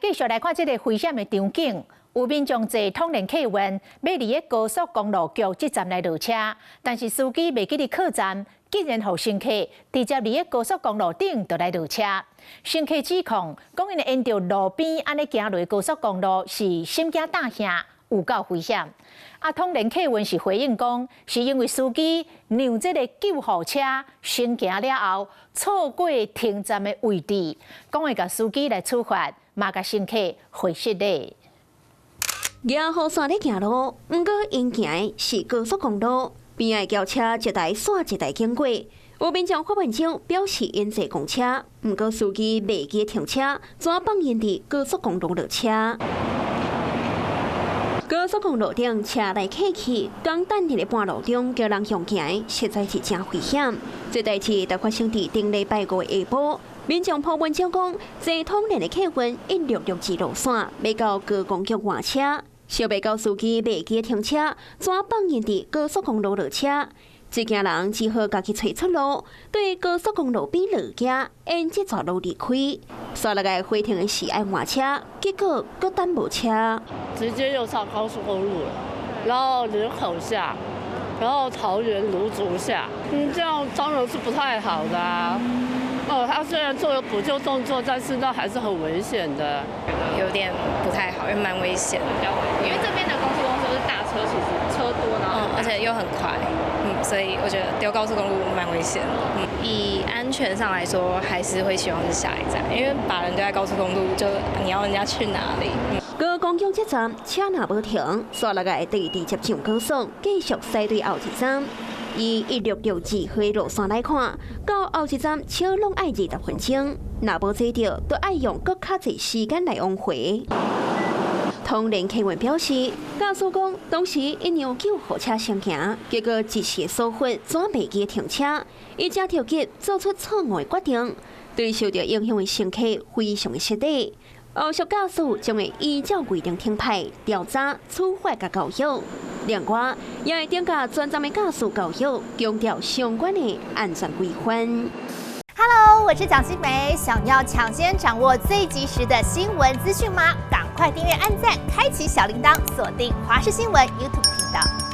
继续来看这个危险的场景，有民众坐通联客运要离高速公路局这站来落车，但是司机袂记伫靠站，竟然互乘客直接离高速公路顶就来落车。乘客指控，讲因会沿着路边安尼行落高速公路是心惊胆吓，有够危险。通联客运是回应讲，是因为司机让这个救护车先行了后，错过停站的位置，讲会甲司机来处罚，嘛甲乘客回失礼。廿号线咧行路，毋过因行的是高速公路，边仔轿车一台线一台经过。有民众发文章表示因坐公车，毋过司机袂记停车，怎放因伫高速公路落车。高速公路顶车来客去，刚等伫咧半路中叫人向行，实在是真危险。这代志就发生伫顶礼拜五下晡，民众抛文章讲，坐通联的客运因陆续至路线，要到高公局换车，想要到司机袂记停车，怎放因伫高速公路落车。这家人只好家己找出路，对高速公路边落架，沿这条路离开。刷落来回停的是爱换车，结果搁等无车，直接又上高速公路了，然后林口下，然后桃园芦竹下，这样当然是不太好的啊。他虽然做了补救动作，但是那还是很危险的，有点不太好，因为蛮危险的。因为这边的高速公路是大车，其实车多，然后而且又很快，所以我觉得丢高速公路蛮危险的。以安全上来说，还是会希望是下一站，因为把人丢在高速公路，就你要人家去哪里？高公局这站车若无停，刷落来第二接上高速，继续驶对后一站。以166回路线来看，到后一站车拢爱20分钟，若无坐到，就爱用搁较侪时间来往回。通联客运表示，驾驶讲当时因让救护车先行，结果一时疏忽，怎袂记停车，伊才着急做出错误的决定，对受到影响的乘客非常的失礼。后续驾驶将会依照规定停牌、调查、处罚甲教育。另外，也会增加专站的驾驶教育，强调相关的安全规范。Hello， 我是蒋欣梅。想要抢先掌握最及时的新闻资讯吗？赶快订阅、按赞、开启小铃铛，锁定华视新闻 YouTube 频道。